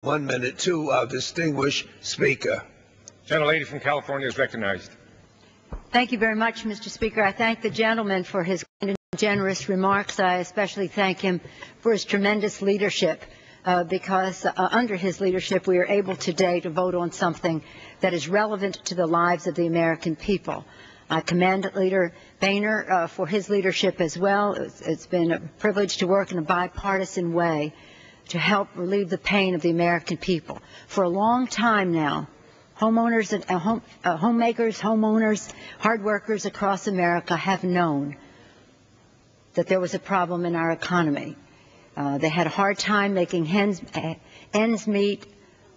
1 minute to our distinguished speaker. Gentlelady from California is recognized. Thank you very much, Mr. Speaker. I thank the gentleman for his kind and generous remarks. I especially thank him for his tremendous leadership, because under his leadership we are able today to vote on something that is relevant to the lives of the American people. I commend Leader Boehner for his leadership as well. It's been a privilege to work in a bipartisan way to help relieve the pain of the American people. For a long time now, homeowners and homemakers, homeowners, hard workers across America have known that there was a problem in our economy. They had a hard time making ends meet,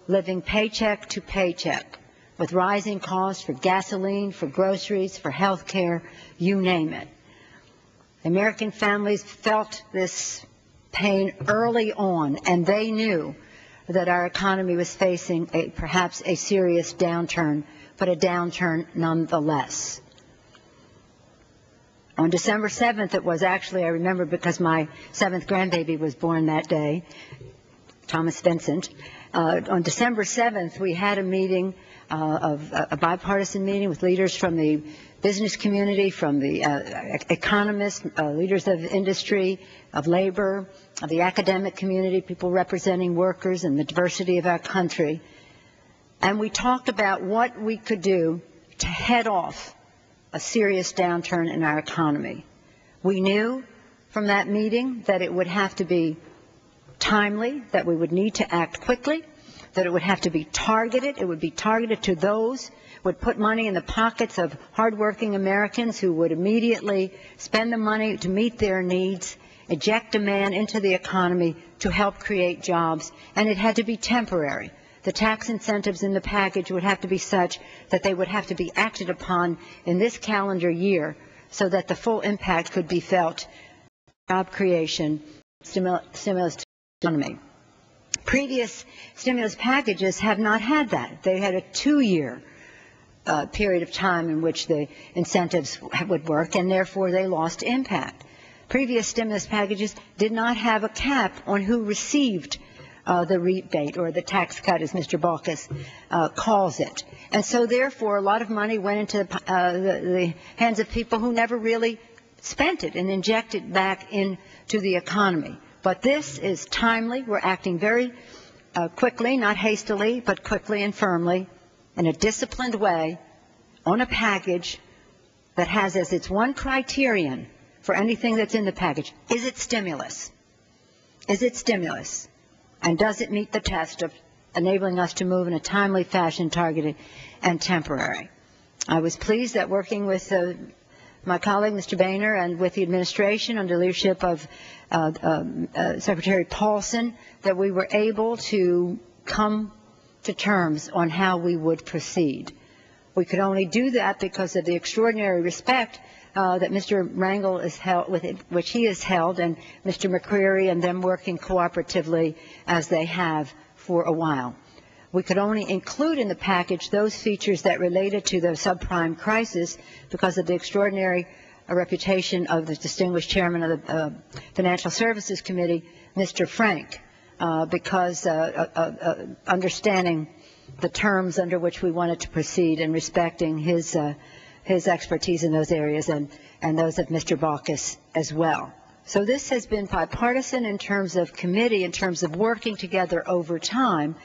living paycheck to paycheck, with rising costs for gasoline, for groceries, for health care, you name it. American families felt this pain early on, and they knew that our economy was facing perhaps a serious downturn, but a downturn nonetheless. On December 7th, it was actually, I remember because my 7th grandbaby was born that day, Thomas Vincent. On December 7th, we had a meeting, a bipartisan meeting with leaders from the business community, from the economists, leaders of industry, of labor, of the academic community, people representing workers and the diversity of our country. And we talked about what we could do to head off a serious downturn in our economy. We knew from that meeting that it would have to be timely, that we would need to act quickly, that it would have to be targeted. It would be targeted to those who would put money in the pockets of hardworking Americans who would immediately spend the money to meet their needs, inject demand into the economy to help create jobs, and it had to be temporary. The tax incentives in the package would have to be such that they would have to be acted upon in this calendar year so that the full impact could be felt, job creation, stimulus to the economy. Previous stimulus packages have not had that. They had a 2-year period of time in which the incentives would work, and therefore they lost impact. Previous stimulus packages did not have a cap on who received the rebate, or the tax cut, as Mr. Baucus calls it. And so therefore a lot of money went into the hands of people who never really spent it and injected back into the economy. But this is timely. We're acting very quickly, not hastily, but quickly and firmly, in a disciplined way, on a package that has as its one criterion for anything that's in the package, is it stimulus? Is it stimulus? And does it meet the test of enabling us to move in a timely fashion, targeted and temporary? I was pleased that working with my colleague, Mr. Boehner, and with the administration under leadership of Secretary Paulson, that we were able to come to terms on how we would proceed. We could only do that because of the extraordinary respect that Mr. Rangel is held with, which he is held, and Mr. McCreary, and them working cooperatively as they have for a while. We could only include in the package those features that related to the subprime crisis because of the extraordinary reputation of the distinguished chairman of the Financial Services Committee, Mr. Frank, because understanding the terms under which we wanted to proceed and respecting his expertise in those areas, and those of Mr. Baucus as well. So this has been bipartisan in terms of committee, in terms of working together over time,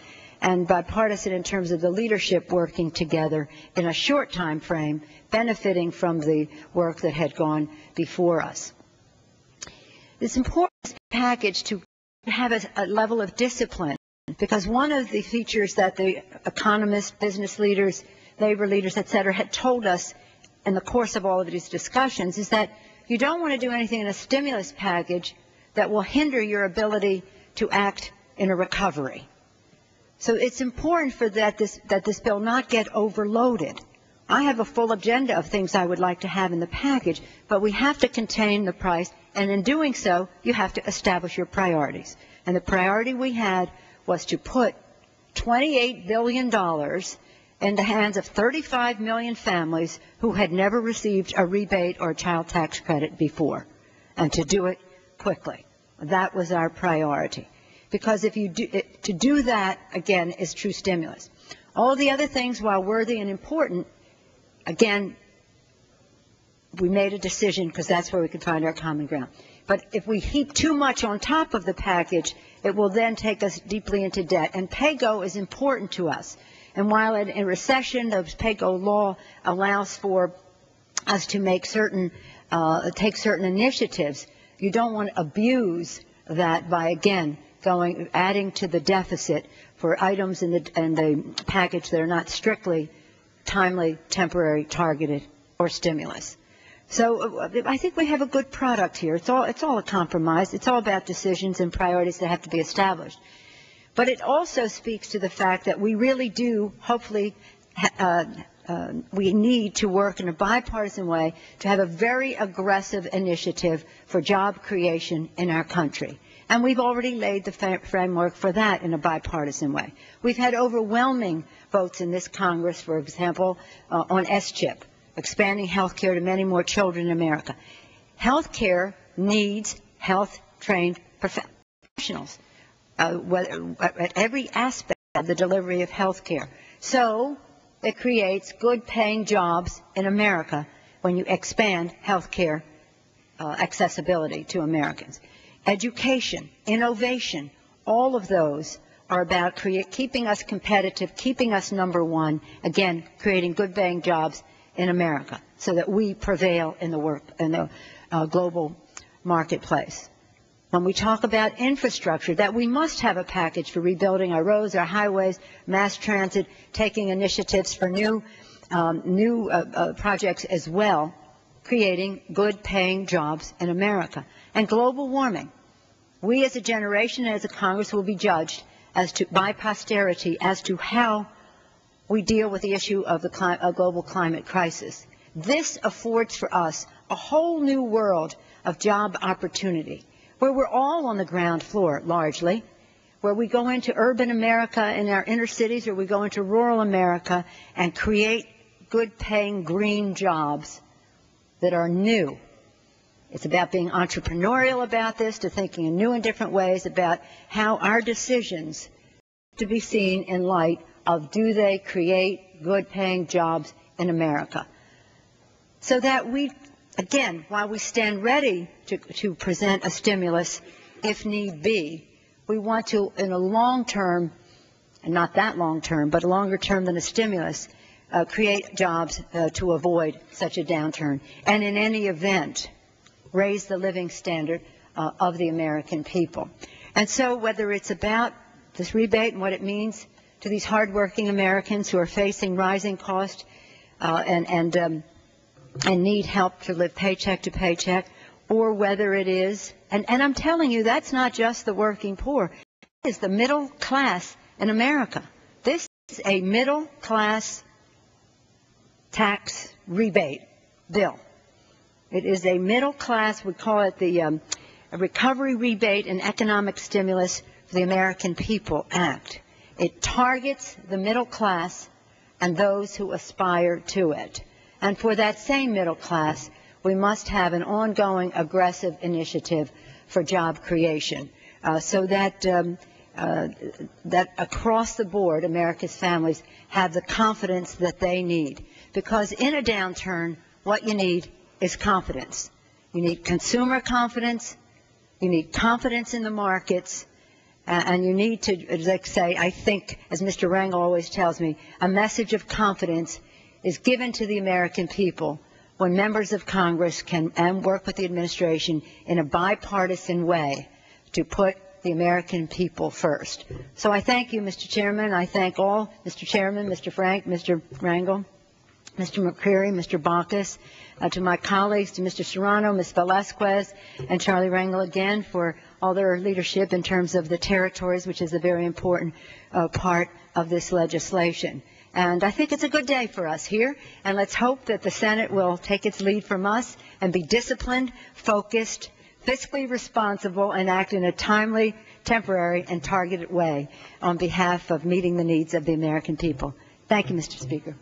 and bipartisan in terms of the leadership working together in a short time frame, benefiting from the work that had gone before us. It's important in this package to have a level of discipline, because one of the features that the economists, business leaders, labor leaders, etc., had told us in the course of all of these discussions is that you don't want to do anything in a stimulus package that will hinder your ability to act in a recovery. So it's important for that this bill not get overloaded. I have a full agenda of things I would like to have in the package, but we have to contain the price, and in doing so, you have to establish your priorities. And the priority we had was to put $28 billion in the hands of 35 million families who had never received a rebate or a child tax credit before, and to do it quickly. That was our priority. because if you do, to do that, again, is true stimulus. All the other things, while worthy and important, again, we made a decision because that's where we can find our common ground. But if we heap too much on top of the package, it will then take us deeply into debt. And pay-go is important to us. And while in a recession, the pay-go law allows for us to make certain, take certain initiatives, you don't want to abuse that by, again, adding to the deficit for items in the package that are not strictly timely, temporary, targeted, or stimulus. So I think we have a good product here. It's all a compromise. It's all about decisions and priorities that have to be established. But it also speaks to the fact that we really do, hopefully, we need to work in a bipartisan way to have a very aggressive initiative for job creation in our country. And we've already laid the framework for that in a bipartisan way. We've had overwhelming votes in this Congress, for example, on S-chip, expanding health care to many more children in America. Health care needs health-trained professionals at every aspect of the delivery of health care. So it creates good-paying jobs in America when you expand health care accessibility to Americans. Education, innovation, all of those are about keeping us competitive, keeping us number one, again, creating good-paying jobs in America so that we prevail in the global marketplace. When we talk about infrastructure, that we must have a package for rebuilding our roads, our highways, mass transit, taking initiatives for new projects as well, creating good-paying jobs in America. And global warming. We as a generation and as a Congress will be judged by posterity as to how we deal with the issue of the global climate crisis. This affords for us a whole new world of job opportunity, where we're all on the ground floor, largely, where we go into urban America in our inner cities, or we go into rural America and create good-paying green jobs that are new. It's about being entrepreneurial about this, to thinking in new and different ways about how our decisions to be seen in light of, do they create good-paying jobs in America? So that we, again, while we stand ready to present a stimulus if need be, we want to, in a long term, and not that long term, but a longer term than a stimulus, create jobs to avoid such a downturn. And in any event, raise the living standard of the American people. And so whether it's about this rebate and what it means to these hardworking Americans who are facing rising costs and need help to live paycheck to paycheck, or whether it is, and I'm telling you, that's not just the working poor. It is the middle class in America. This is a middle class tax rebate bill. It is a middle class, we call it the Recovery Rebate and Economic Stimulus for the American People Act. It targets the middle class and those who aspire to it. And for that same middle class, we must have an ongoing aggressive initiative for job creation so that that across the board, America's families have the confidence that they need. Because in a downturn, what you need is confidence. You need consumer confidence, you need confidence in the markets, and you need to, like say, I think, as Mr. Rangel always tells me, a message of confidence is given to the American people when members of Congress can work with the administration in a bipartisan way to put the American people first. So I thank you, Mr. Chairman. I thank all, Mr. Chairman, Mr. Frank, Mr. Rangel, Mr. McCreary, Mr. Baucus, to my colleagues, to Mr. Serrano, Ms. Velasquez, and Charlie Rangel again for all their leadership in terms of the territories, which is a very important part of this legislation. And I think it's a good day for us here, and let's hope that the Senate will take its lead from us and be disciplined, focused, fiscally responsible, and act in a timely, temporary, and targeted way on behalf of meeting the needs of the American people. Thank you, Mr. Speaker.